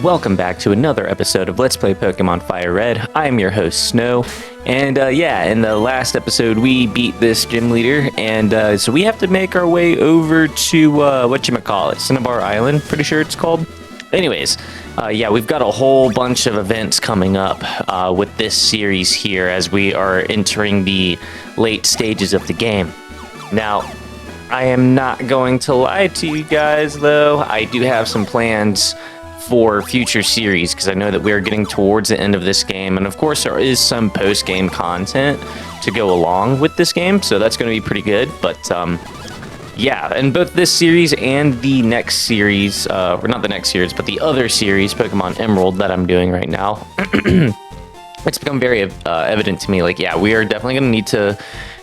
Welcome back to another episode of Let's Play Pokemon Fire Red. I am your host, Snow, and yeah, in the last episode we beat this gym leader, and so we have to make our way over to, whatchamacallit, Cinnabar Island, pretty sure it's called. Anyways, yeah, we've got a whole bunch of events coming up with this series here as we are entering the late stages of the game. Now, I am not going to lie to you guys, though. I do have some plans for future series because I know that we are getting towards the end of this game, and of course there is some post-game content to go along with this game, so that's going to be pretty good. But yeah, and both this series and the next series, or not the next series, but the other series, Pokemon Emerald, that I'm doing right now, it's become very evident to me, like, yeah, we are definitely going to need to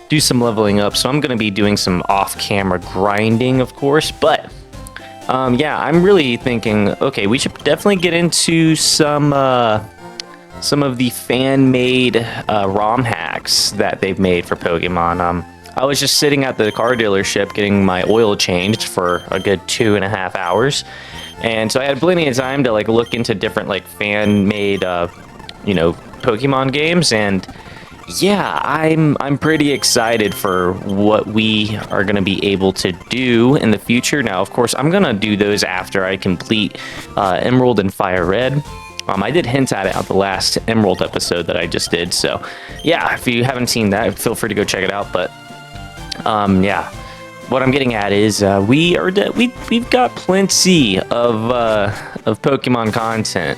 do some leveling up, so I'm going to be doing some off-camera grinding, of course, but yeah, I'm really thinking, okay, we should definitely get into some of the fan-made ROM hacks that they've made for Pokemon. I was just sitting at the car dealership getting my oil changed for a good 2.5 hours, and so I had plenty of time to like look into different like fan-made, you know, Pokemon games, and yeah, I'm pretty excited for what we are going to be able to do in the future. Now, of course, I'm going to do those after I complete Emerald and Fire Red. I did hint at it on the last Emerald episode that I just did, so yeah, if you haven't seen that, feel free to go check it out. But yeah, what I'm getting at is we've got plenty of Pokemon content.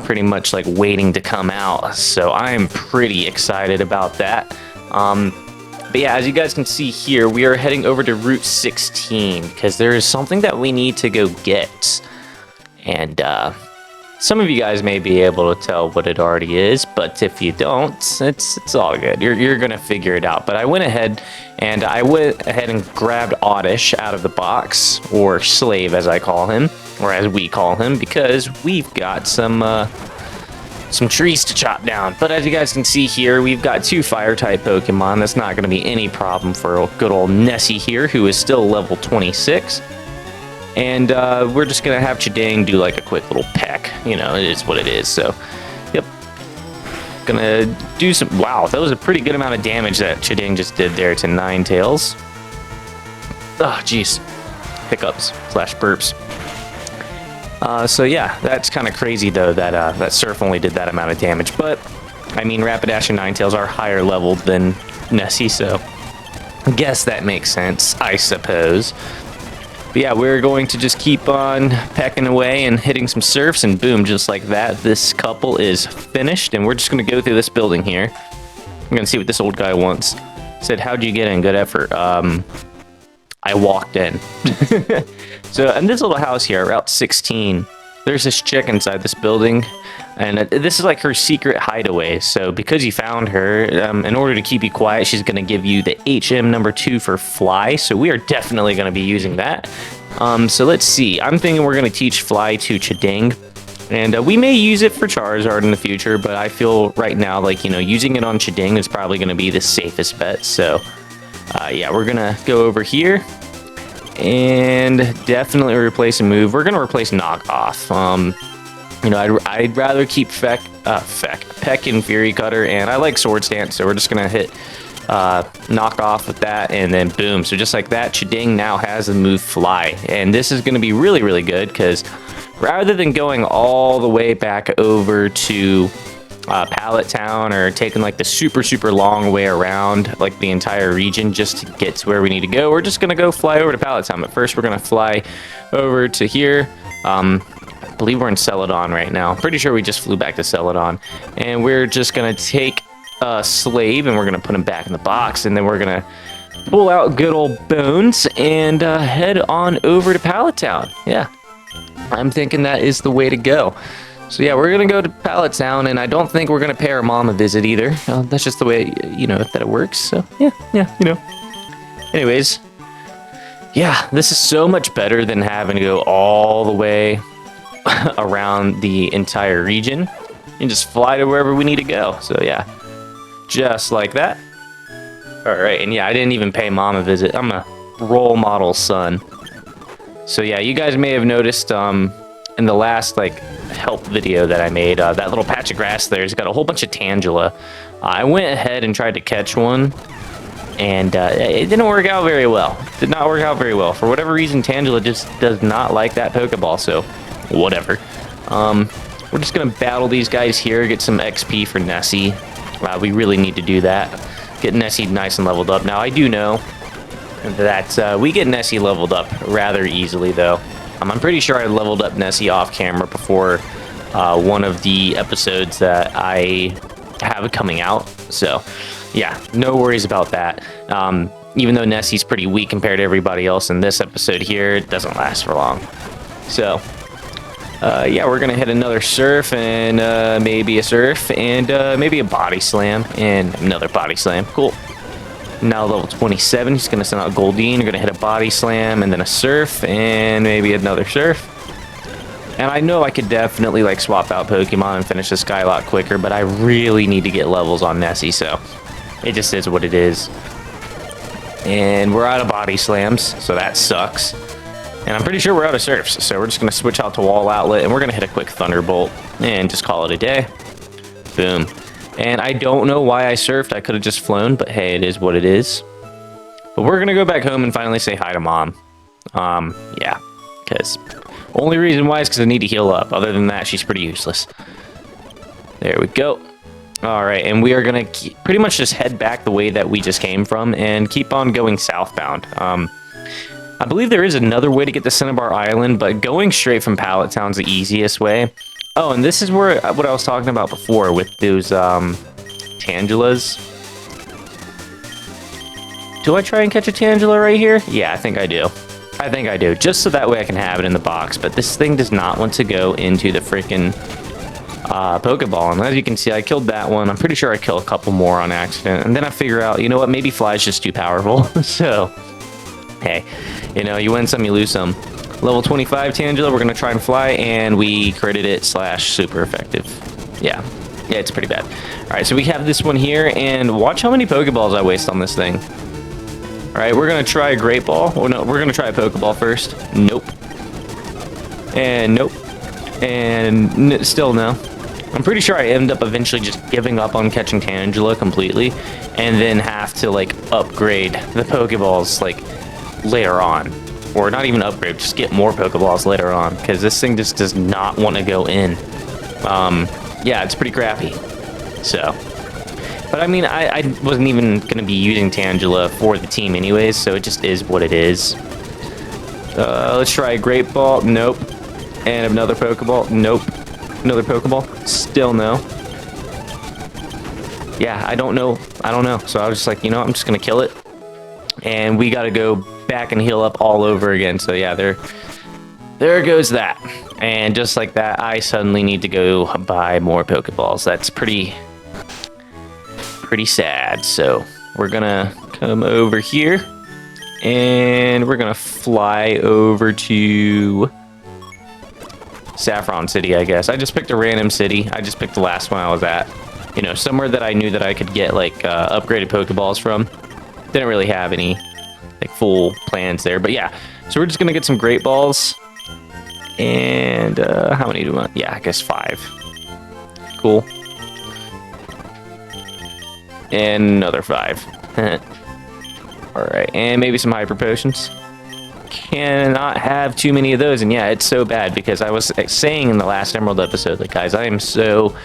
Pretty much like waiting to come out, so I am pretty excited about that. But yeah, as you guys can see here, we are heading over to Route 16 because there is something that we need to go get, and some of you guys may be able to tell what it already is, but if you don't, it's all good. You're gonna figure it out. But I went ahead and grabbed Oddish out of the box, or Slave as I call him, or as we call him, because we've got some trees to chop down. But as you guys can see here, we've got 2 Fire-type Pokemon. That's not going to be any problem for good old Nessie here, who is still level 26. And we're just going to have Chidang do like a quick little peck. You know, it is what it is. So, yep. Gonna do some... Wow, that was a pretty good amount of damage that Chidang just did there to Ninetales. Oh, jeez. Hiccups / burps. So yeah, that's kind of crazy though that that Surf only did that amount of damage. But I mean, Rapidash and Ninetales are higher leveled than Nessie, so I guess that makes sense, I suppose. But yeah, we're going to just keep on pecking away and hitting some Surfs, and boom, just like that, this couple is finished. And we're just going to go through this building here. I'm going to see what this old guy wants. Said, how'd you get in? Good effort. I walked in. So in this little house here, Route 16, there's this chick inside this building, and this is like her secret hideaway. So because you found her, in order to keep you quiet, she's going to give you the HM number 2 for Fly. So we are definitely going to be using that. So let's see. I'm thinking we're going to teach Fly to Chidang, and we may use it for Charizard in the future, but I feel right now like, you know, using it on Chidang is probably going to be the safest bet. So yeah, we're going to go over here and definitely replace a move. We're going to replace Knockoff. You know, I'd rather keep Peck and Fury Cutter, and I like Sword Stance, so we're just going to hit Knockoff with that, and then boom. So just like that, Chidang now has the move Fly, and this is going to be really, really good because rather than going all the way back over to Pallet Town or taking like the super long way around like the entire region just to get to where we need to go, we're just gonna go fly over to Pallet Town. But first we're gonna fly over to here. I believe we're in Celadon right now. Pretty sure we just flew back to Celadon, and we're just gonna take Slave and we're gonna put him back in the box, and then we're gonna pull out good old Bones and head on over to Pallet Town. Yeah, I'm thinking that is the way to go. So yeah, we're going to go to Pallet Town, and I don't think we're going to pay our mom a visit either. That's just the way, you know, that it works. So yeah, you know. Anyways, yeah, this is so much better than having to go all the way around the entire region and just fly to wherever we need to go. So yeah, just like that. All right, and yeah, I didn't even pay mom a visit. I'm a role model son. So yeah, you guys may have noticed in the last like help video that I made, that little patch of grass there's got a whole bunch of Tangela. I went ahead and tried to catch one, and it didn't work out very well. Did not work out very well. For whatever reason, Tangela just does not like that Pokeball, so whatever. We're just gonna battle these guys here, get some XP for Nessie. We really need to do that. Get Nessie nice and leveled up. Now, I do know that we get Nessie leveled up rather easily, though. I'm pretty sure I leveled up Nessie off camera before one of the episodes that I have coming out. So, yeah, no worries about that. Even though Nessie's pretty weak compared to everybody else in this episode here, it doesn't last for long. So, yeah, we're going to hit another Surf and maybe a Surf and maybe a Body Slam and another Body Slam. Cool. Now level 27, he's going to send out Goldeen. We're going to hit a Body Slam and then a Surf and maybe another Surf. And I know I could definitely like swap out Pokemon and finish this guy a lot quicker, but I really need to get levels on Nessie, so it just is what it is. And we're out of Body Slams, so that sucks. And I'm pretty sure we're out of Surfs, so we're just going to switch out to Wall Outlet, and we're going to hit a quick Thunderbolt and just call it a day. Boom. And I don't know why I surfed. I could have just flown, but hey, it is what it is. But we're going to go back home and finally say hi to Mom. Yeah, because only reason why is because I need to heal up. Other than that, she's pretty useless. There we go. All right, and we are going to pretty much just head back the way that we just came from and keep on going southbound. I believe there is another way to get to Cinnabar Island, but going straight from Pallet Town's the easiest way. Oh, and this is where what I was talking about before with those Tangelas. Do I try and catch a Tangela right here? Yeah, I think I do. I think I do, just so that way I can have it in the box. But this thing does not want to go into the freaking Pokeball. And as you can see, I killed that one. I'm pretty sure I killed a couple more on accident. And then I figure out, you know what, maybe Fly's just too powerful. So, hey, you know, you win some, you lose some. Level 25 Tangela, we're going to try and fly, and we critted it / super effective. Yeah, it's pretty bad. All right, so we have this one here, and watch how many Pokeballs I waste on this thing. All right, we're going to try a Great Ball. Oh, no, we're going to try a Pokeball first. Nope. And nope. And still no. I'm pretty sure I end up eventually just giving up on catching Tangela completely, and then have to, like, upgrade the Pokeballs, like, later on. Or not even upgrade, just get more Pokeballs later on, because this thing just does not want to go in. Yeah, it's pretty crappy. So, but I mean, I wasn't even going to be using Tangela for the team anyways, so it just is what it is. Let's try a Great Ball. Nope. And another Pokeball. Nope. Another Pokeball. Still no. Yeah, I don't know. So I was just like, you know, I'm just going to kill it. And we got to go back and heal up all over again. So yeah, there goes that. And just like that, I suddenly need to go buy more Pokeballs. That's pretty sad. So we're gonna come over here and we're gonna fly over to Saffron City, I guess. I just picked a random city. I just picked the last one I was at. You know, somewhere that I knew that I could get like upgraded Pokeballs from. Didn't really have any like full plans there, but yeah. So we're just gonna get some Great Balls, and how many do we want? Yeah, I guess 5. Cool. And another 5. All right, and maybe some Hyper Potions. Cannot have too many of those, and yeah, it's so bad because I was saying in the last Emerald episode, like, guys, I am so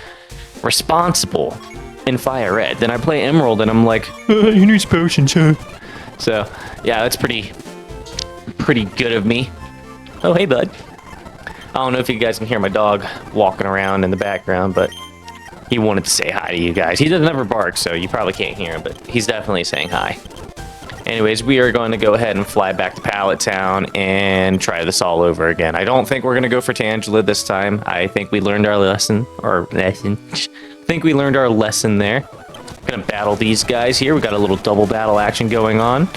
responsible in Fire Red. Then I play Emerald, and I'm like, you need potions, huh? So, yeah, that's pretty good of me. Oh, hey, bud. I don't know if you guys can hear my dog walking around in the background, but he wanted to say hi to you guys. He doesn't ever bark, so you probably can't hear him, but he's definitely saying hi. Anyways, we are going to go ahead and fly back to Pallet Town and try this all over again. I don't think we're going to go for Tangela this time. I think we learned our lesson. I think we learned our lesson there. Gonna battle these guys here. We got a little double battle action going on.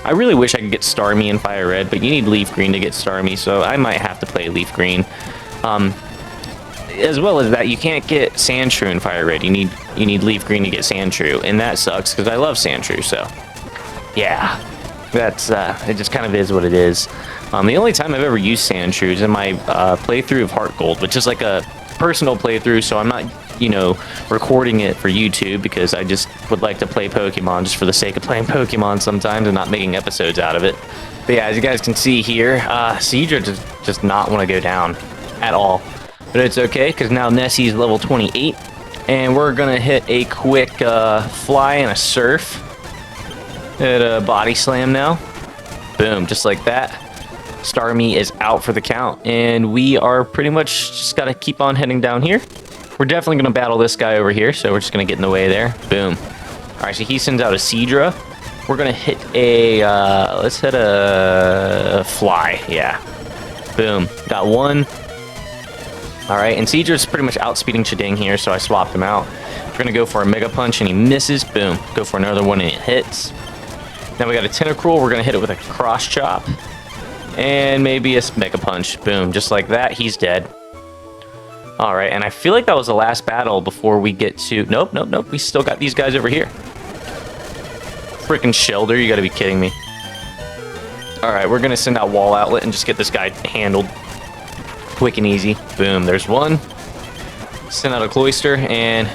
I really wish I could get Starmie in Fire Red, but you need Leaf Green to get Starmie, so I might have to play Leaf Green. As well as that, you can't get Sandshrew in Fire Red. You need Leaf Green to get Sandshrew, and that sucks because I love Sandshrew. So, yeah, that's it. Just kind of is what it is. The only time I've ever used Sandshrew is in my playthrough of Heart Gold, which is like a personal playthrough, so I'm not, you know, recording it for YouTube because I just would like to play Pokemon just for the sake of playing Pokemon sometimes and not making episodes out of it. But yeah, as you guys can see here, Seadra just not want to go down at all. But it's okay, because now Nessie's level 28, and we're going to hit a quick fly and a surf. Hit a body slam now. Boom, just like that. Starmie is out for the count, and we are pretty much just got to keep on heading down here. We're definitely going to battle this guy over here, so we're just going to get in the way there. Boom. Alright, so he sends out a Seadra. We're going to hit a, let's hit a fly, yeah. Boom. Got one. Alright, and Seadra's pretty much outspeeding Chiding here, so I swapped him out. We're going to go for a Mega Punch, and he misses. Boom. Go for another one, and it hits. Now we got a Tentacruel. We're going to hit it with a Cross Chop. And maybe a Mega Punch. Boom. Just like that. He's dead. Alright, and I feel like that was the last battle before we get to... Nope. We still got these guys over here. Freaking Shelder. You gotta be kidding me. Alright, we're gonna send out Wall Outlet and just get this guy handled. Quick and easy. Boom. There's one. Send out a Cloyster, and...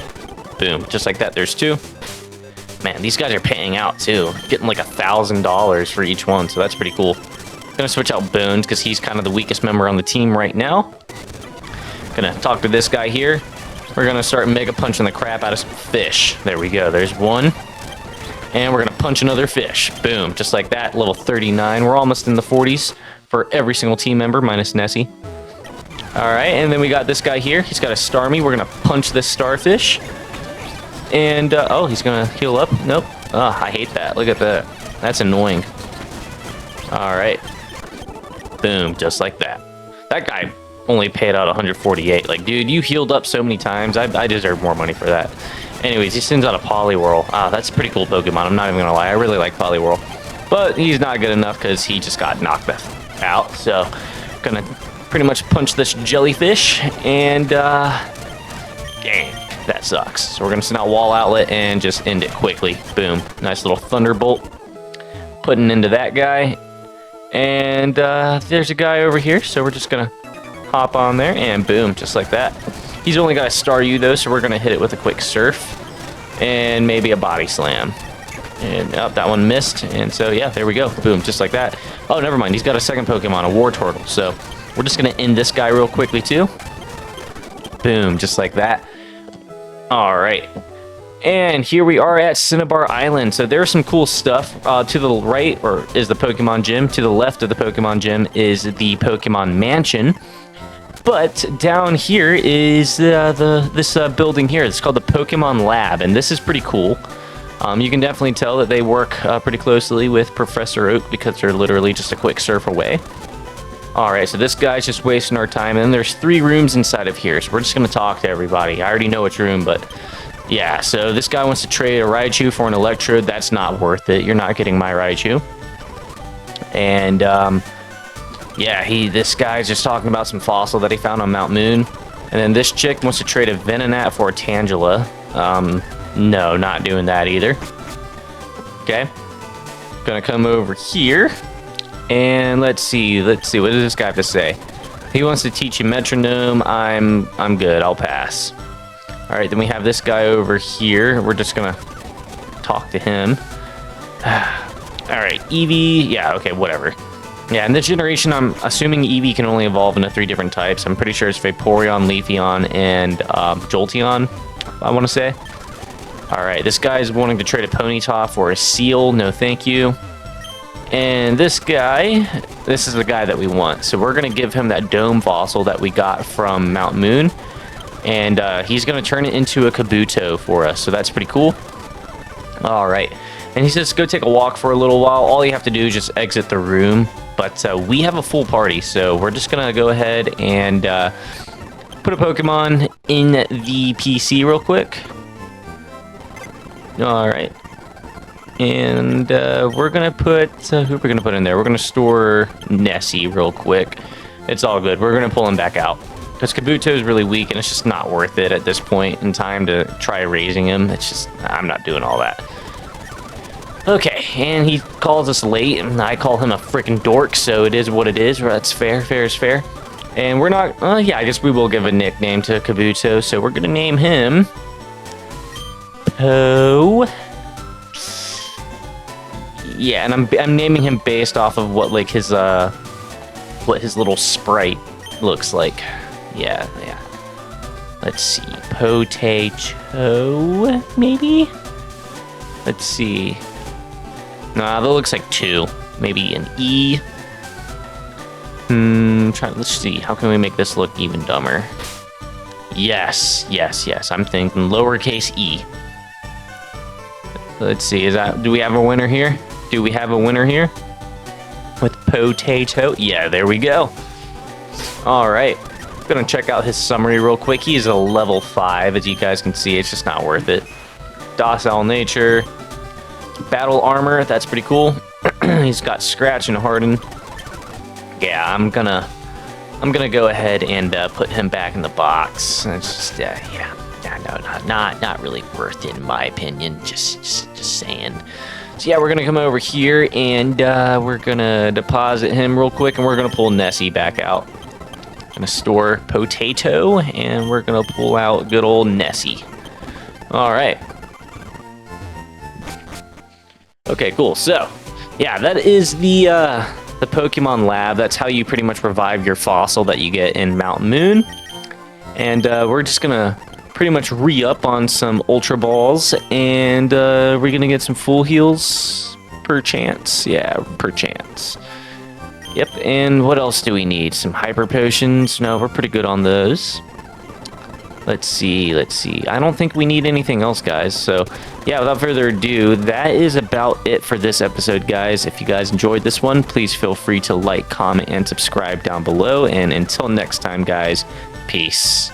Boom. Just like that. There's two. Man, these guys are paying out, too. Getting like $1,000 for each one, so that's pretty cool. Gonna switch out Bones because he's kind of the weakest member on the team right now. Gonna talk to this guy here. We're gonna start Mega Punching the crap out of some fish. There we go. There's one. And we're gonna punch another fish. Boom. Just like that. Level 39. We're almost in the 40s for every single team member minus Nessie. Alright, and then we got this guy here. He's got a Starmie. We're gonna punch this starfish. And, oh, he's gonna heal up. Nope. Oh, I hate that. Look at that. That's annoying. Alright. Boom, just like that. That guy only paid out 148. Like, dude, you healed up so many times. I deserve more money for that. Anyways, he sends out a Poliwhirl. Ah, that's a pretty cool Pokemon. I'm not even gonna lie. I really like Poliwhirl. But he's not good enough because he just got knocked out. So, gonna pretty much punch this jellyfish. And, dang, that sucks. So we're gonna send out Wall Outlet and just end it quickly. Boom. Nice little Thunderbolt. Putting into that guy. And there's a guy over here, so we're just gonna hop on there and boom, just like that. He's only got a Staryu though, so we're gonna hit it with a quick surf and maybe a body slam. And oh, that one missed, and so yeah, there we go. Boom, just like that. Oh, never mind, he's got a second Pokemon, a Wartortle. So we're just gonna end this guy real quickly too. Boom, just like that. All right. And here we are at Cinnabar Island. So there's some cool stuff. To the right or is the Pokemon Gym. To the left of the Pokemon Gym is the Pokemon Mansion. But down here is this building here. It's called the Pokemon Lab, and this is pretty cool. You can definitely tell that they work pretty closely with Professor Oak because they're literally just a quick surf away. Alright, so this guy's just wasting our time. And then there's 3 rooms inside of here. So we're just going to talk to everybody. I already know which room, but... Yeah, so this guy wants to trade a Raichu for an Electrode. That's not worth it. You're not getting my Raichu. And, yeah, this guy's just talking about some fossil that he found on Mount Moon. And then this chick wants to trade a Venonat for a Tangela. No, not doing that either. Okay. Gonna come over here. And let's see, what does this guy have to say? He wants to teach you Metronome. I'm good, I'll pass. Alright, then we have this guy over here. We're just gonna talk to him. Alright, Eevee. Yeah, okay, whatever. Yeah, in this generation, I'm assuming Eevee can only evolve into 3 different types. I'm pretty sure it's Vaporeon, Leafeon, and Jolteon, I want to say. Alright, this guy's wanting to trade a Ponyta for a Seal. No, thank you. And this guy, this is the guy that we want. So we're going to give him that Dome Fossil that we got from Mount Moon. And he's going to turn it into a Kabuto for us. So that's pretty cool. Alright. And he says go take a walk for a little while. All you have to do is just exit the room. But we have a full party. So we're just going to go ahead and put a Pokemon in the PC real quick. Alright. And we're going to put... who are we going to put in there? We're going to store Nessie real quick. It's all good. We're going to pull him back out. Because Kabuto is really weak, and it's just not worth it at this point in time to try raising him. It's just... I'm not doing all that. Okay. and he calls us late, and I call him a freaking dork, so it is what it is. That's fair. Fair is fair. And we're not... yeah, I guess we will give a nickname to Kabuto, so we're going to name him... Po... Yeah, and I'm naming him based off of what, like, his little sprite looks like. Yeah. Let's see. Potato, maybe? Let's see. Nah, that looks like 2. Maybe an E. Let's see. How can we make this look even dumber? Yes. I'm thinking lowercase e. Let's see. Do we have a winner here? With potato? Yeah, there we go. All right. Gonna check out his summary real quick. He's a level 5, as you guys can see. It's just not worth it. Docile nature. Battle armor. That's pretty cool. He's got scratch and harden. Yeah, I'm gonna go ahead and put him back in the box. It's just not really worth it in my opinion. Just saying. So yeah, we're gonna come over here and we're gonna deposit him real quick, and we're gonna pull Nessie back out. Gonna store Potato, and we're gonna pull out good old Nessie. All right. Okay, cool. So yeah, that is the Pokemon Lab. That's how you pretty much revive your fossil that you get in Mountain Moon. And we're just gonna pretty much re-up on some Ultra Balls, and we're gonna get some full heals per chance. Yeah, per chance. Yep, and what else do we need? Some Hyper Potions? No, we're pretty good on those. Let's see. I don't think we need anything else, guys. So, yeah, without further ado, that is about it for this episode, guys. If you guys enjoyed this one, please feel free to like, comment, and subscribe down below. And until next time, guys, peace.